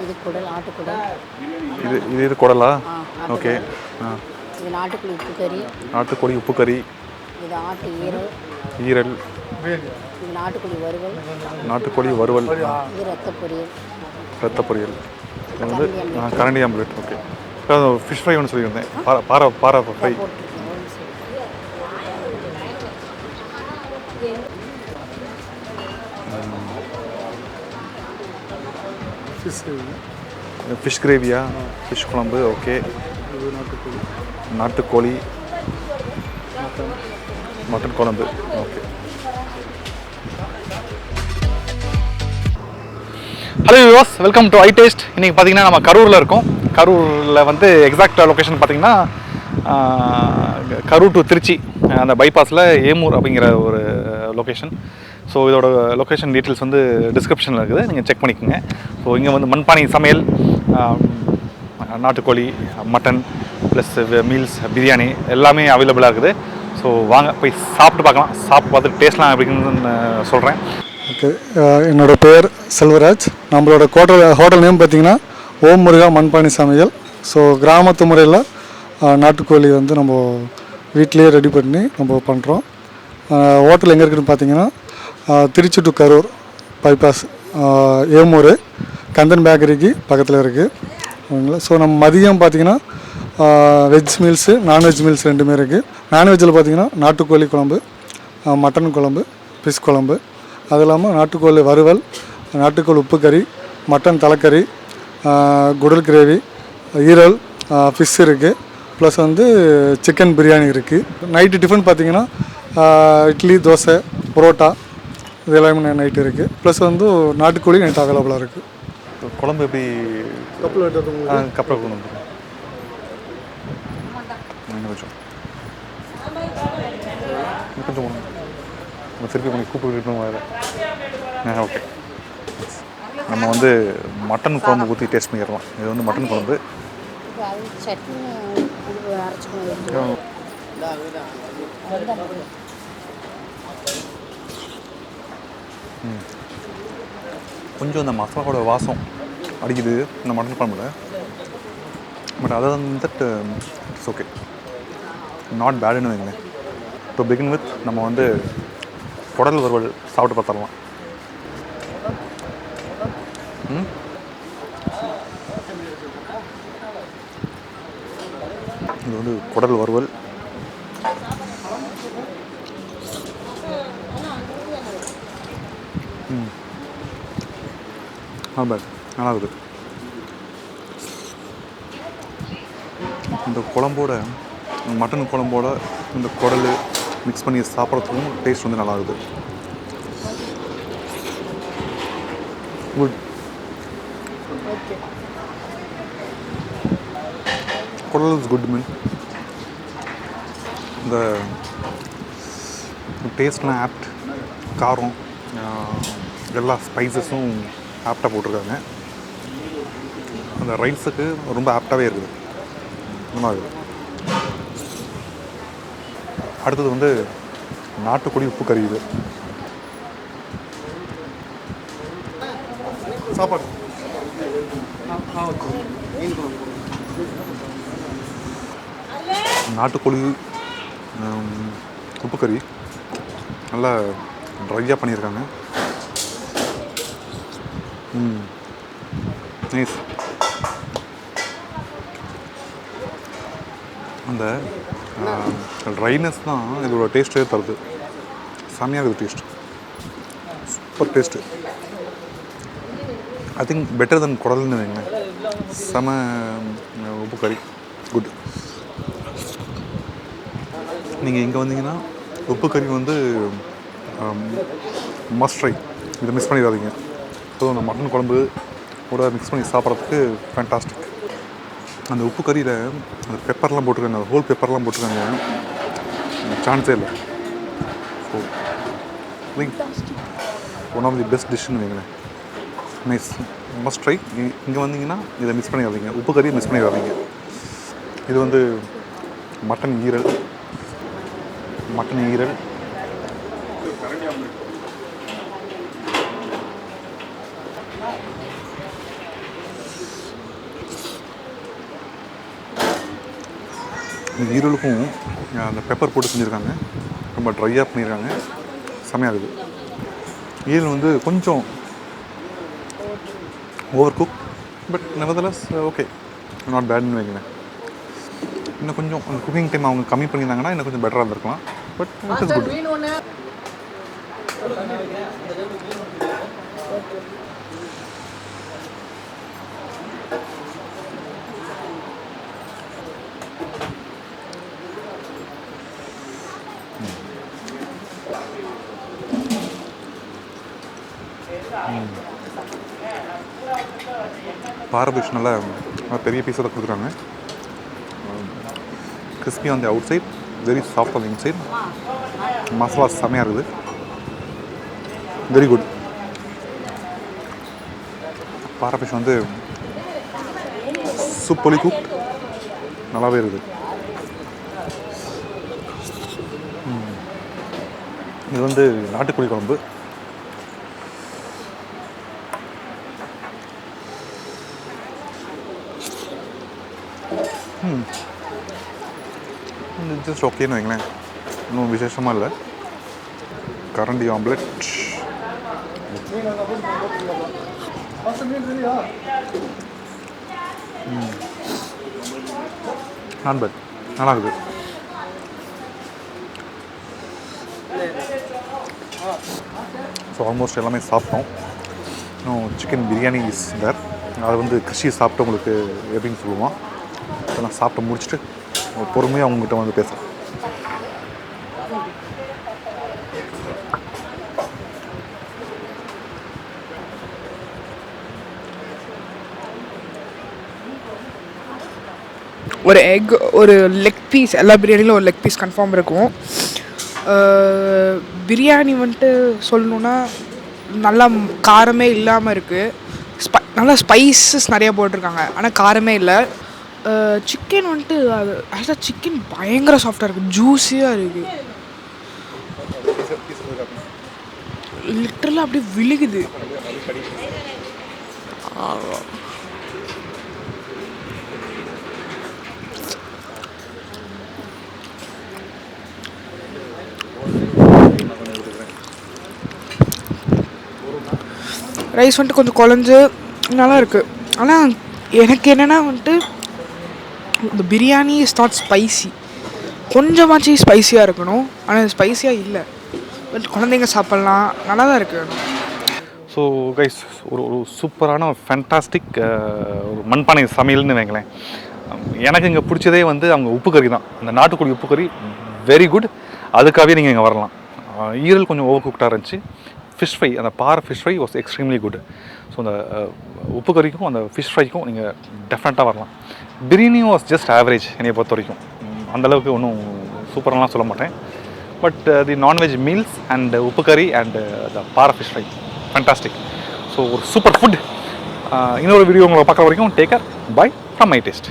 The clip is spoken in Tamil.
இது குடல், ஆட்டுக்குடல். இது குடலா? ஓகே. இது நாட்டுக்கோழி உப்பு கறி. நாட்டுக்கோழி உப்பு கறி. இது ஆட்டு ஈரல். இது நாட்டுக்கோழி வறுவல். நாட்டுக்கோழி வறுவல். இது ரத்த பொரியல். இது வந்து கரண்டி ஆம்லெட். ஓகே. ஃபிஷ் ஃப்ரை ஒன்று சொல்லியிருந்தேன். பாறை ஃப்ரை. ஃபிஷ் கிரேவியா? ஃபிஷ் குழம்பு. ஓகே. நாட்டுக்கோழி மட்டன் குழம்பு. Okay. Hello viewers, welcome to I taste. இன்றைக்கி பார்த்தீங்கன்னா நம்ம கரூரில் இருக்கோம். கரூரில் வந்து எக்ஸாக்ட் லொக்கேஷன் பார்த்தீங்கன்னா கரூர் டு திருச்சி அந்த பைபாஸில் ஏமூர் அப்படிங்கிற ஒரு லொக்கேஷன். ஸோ இதோட லொக்கேஷன் டீட்டெயில்ஸ் வந்து டிஸ்கிரிப்ஷனில் இருக்குது, நீங்கள் செக் பண்ணிக்கோங்க. ஸோ இங்கே வந்து மண்பானை சமையல், நாட்டுக்கோழி, மட்டன் ப்ளஸ் மீல்ஸ், பிரியாணி எல்லாமே அவைலபிளாக இருக்குது. ஸோ வாங்க போய் சாப்பிட்டு பார்க்கலாம். சாப்பிட்டு பார்த்துட்டு டேஸ்ட்லாம் அப்படின்னு சொல்கிறேன். ஓகே, என்னோடய பேர் செல்வராஜ். நம்மளோட ஹோட்டல் நேம் பார்த்திங்கன்னா ஓம் முருகா மண்பானை சமையல். ஸோ கிராமத்து முறையில் நாட்டுக்கோழி வந்து நம்ம வீட்டிலேயே ரெடி பண்ணி நம்ம பண்ணுறோம். ஹோட்டல் எங்கே இருக்குதுன்னு பார்த்தீங்கன்னா திருச்சி டு கரூர் பைபாஸ் ஏமூர் கந்தன் பேக்கரிக்கு பக்கத்தில் இருக்குது. ஓகேங்களா? ஸோ நம்ம மதியம் பார்த்திங்கன்னா வெஜ் மீல்ஸு, நான்வெஜ் மீல்ஸ் ரெண்டுமே இருக்குது. நான்வெஜ்ஜில் பார்த்திங்கன்னா நாட்டுக்கோழி குழம்பு, மட்டன் குழம்பு, ஃபிஷ் குழம்பு, அது இல்லாமல் நாட்டுக்கோழி வறுவல், நாட்டுக்கோழி உப்பு கறி, மட்டன் தலைக்கறி, குடல் கிரேவி, ஈரல், ஃபிஷ் இருக்குது. ப்ளஸ் வந்து சிக்கன் பிரியாணி இருக்குது. நைட்டு டிஃபன் பார்த்திங்கன்னா இட்லி, தோசை, புரோட்டா இது எல்லாமே நைட்டு இருக்குது. ப்ளஸ் வந்து நாட்டுக்கோழி நைட்டு அவைலபிளாக இருக்குது. குழம்பு எப்படி? கப்பில் கொண்டு வந்துடும். கொஞ்சம் திருப்பி கொஞ்சம் கூப்பிட்டு வேறு. ஓகே, நம்ம வந்து மட்டன் குழம்பு ஊற்றி டேஸ்ட் பண்ணிடலாம். இது வந்து மட்டன் குழம்பு. கொஞ்சம் இந்த மசாலாவோட வாசம் அடிக்குது இந்த மட்டன் குழம்புல. பட் அதை வந்துட்டு இட்ஸ் ஓகே, நாட் பேடுன்னு வைங்களேன். டு பிகின் வித் நம்ம வந்து குடல் வறுவல் சாப்பிட்டு பார்த்துடலாம். இது வந்து குடல் வறுவல். பேட் நல்லா இருக்குது. இந்த குழம்போட, மட்டன் குழம்போட இந்த குடல் மிக்ஸ் பண்ணி சாப்பிட்றதுக்கும் டேஸ்ட் வந்து நல்லா இருக்குது. குட். குடல் இஸ் குட் மீன். இந்த டேஸ்ட்லாம் ஆப்ட், காரம், எல்லா ஸ்பைசஸும் ஆப்டாக போட்டிருக்காங்க. அந்த ரைஸுக்கு ரொம்ப ஆப்டாகவே இருக்குது. நல்லா இருக்குது. அடுத்தது வந்து நாட்டுக்கோழி உப்பு கறி. இது சாப்பாடு நாட்டுக்கோழி உப்பு கறி நல்லா ட்ரையாக பண்ணியிருக்காங்க. நைஸ். அந்த ட்ரைனஸ் தான் இதோட டேஸ்ட்டே தருது. செம்மையாக இருக்குது taste. Super taste. I think better than குடல்னு வைங்க. செம உப்பு கறி. குட். நீங்கள் இங்கே வந்தீங்கன்னா உப்பு கறி வந்து மஸ்ட் ட்ரை. இதை மிஸ் பண்ணிடாதீங்க. ஸோ அந்த மட்டன் குழம்பு கூட மிக்ஸ் பண்ணி சாப்பிட்றதுக்கு ஃபேண்டாஸ்டிக். அந்த உப்பு கறியில் அந்த பெப்பர்லாம் போட்டிருக்காங்க, அந்த ஹோல் பெப்பர்லாம் போட்டிருக்காங்க. சான்ஸே இல்லை. So one of the best டிஷ்ஷுன்னு வைங்களேன். Nice, must try. இங்கே வந்தீங்கன்னா இதை மிஸ் பண்ணிடாதீங்க, உப்பு கறியை மிஸ் பண்ணிடாதீங்க. இது வந்து மட்டன் ஈரல். இந்த ஈரலுக்கும் அந்த பெப்பர் போட்டு செஞ்சுருக்காங்க, ரொம்ப ட்ரையாக பண்ணியிருக்காங்க, செமையாக இருக்குது. ஈரல் வந்து கொஞ்சம் over cook, but nevertheless okay, not பேட்னு வைக்கிறேன். இன்னும் கொஞ்சம் அந்த குக்கிங் டைம் அவங்க கம்மி பண்ணியிருந்தாங்கன்னா இன்னும் கொஞ்சம் பெட்டராக இருந்திருக்கலாம், பட் இட் இஸ் குட். பாறை ஃபிஷ் நல்லா பெரிய பீஸாக தான் கொடுக்குறாங்க. Crispy on the outside, very soft on the inside. Masala செமையாக இருக்குது, வெரி குட். பாறை ஃபிஷ் வந்து சூப்பர்லி குக், நல்லாவே இருக்குது. இது வந்து நாட்டுக்கோழி குழம்பு. ஜஸ்ட் ஓகேன்னு வைங்களேன், இன்னும் விசேஷமாக இல்லை. கரண்டி ஆம்லெட், நாட் பேட், நல்லா இருக்குது. ஸோ ஆல்மோஸ்ட் எல்லாமே சாப்பிட்டோம். இன்னும் சிக்கன் பிரியாணி இஸ் தேர். அது வந்து கிருஷி சாப்பிட்டவங்களுக்கு எப்படின்னு சொல்லுவான். அதெல்லாம் சாப்பிட்டு முடிச்சுட்டு பொறுமையாக அவங்ககிட்ட வந்து பேசுகிறேன். ஒரு எக், ஒரு லெக் பீஸ், எல்லா பிரியாணிலும் ஒரு லெக் பீஸ் கன்ஃபார்ம் இருக்கும். பிரியாணி வந்துட்டு சொல்லணுன்னா நல்லா காரமே இல்லாமல் இருக்குது. நல்லா ஸ்பைசஸ் நிறையா போட்டிருக்காங்க, ஆனால் காரமே இல்லை. சிக்கன் வந்துட்டு அது ஆக்சுவலாக சிக்கன் பயங்கர சாஃப்டாக இருக்குது, ஜூஸியாக இருக்குது, லிட்டரலாக அப்படியே விழுகுது. ரைஸ் வந்துட்டு கொஞ்சம் குழஞ்சு நல்லா இருக்குது. ஆனால் எனக்கு என்னென்னா வந்துட்டு இந்த பிரியாணி இஸ் நாட் ஸ்பைசி, கொஞ்சமாச்சு ஸ்பைஸியாக இருக்கணும், ஆனால் ஸ்பைஸியாக இல்லை. பட் குழந்தைங்க சாப்பிட்லாம், நல்லா தான் இருக்குது. ஸோ கைஸ், ஒரு சூப்பரான ஃபேண்டாஸ்டிக் ஒரு மண்பானை சமையல்னு வைங்களேன். எனக்கு இங்கே பிடிச்சதே வந்து அவங்க உப்பு கறி தான். அந்த நாட்டுக்கோழி உப்பு கறி வெரி குட், அதுக்காகவே நீங்கள் இங்கே வரலாம். ஈரல் கொஞ்சம் ஓவர் குக்டாக இருந்துச்சு. ஃபிஷ் ஃப்ரை, அந்த பாறை fish fry was extremely good. So அந்த உப்பு கறிக்கும் அந்த ஃபிஷ் ஃப்ரைக்கும் நீங்கள் டெஃபினட்டாக வரலாம். பிரியாணி வாஸ் ஜஸ்ட் ஆவரேஜ் என்னை பொறுத்த வரைக்கும். அந்தளவுக்கு ஒன்றும் சூப்பரெலாம் சொல்ல மாட்டேன். But the non veg meals and உப்பு கறி அண்ட் த பாறை ஃபிஷ் ஃப்ரை ஃபேண்டாஸ்டிக். ஸோ ஒரு சூப்பர் ஃபுட். இன்னொரு வீடியோ உங்களை பார்க்குற வரைக்கும் take care, by from my taste.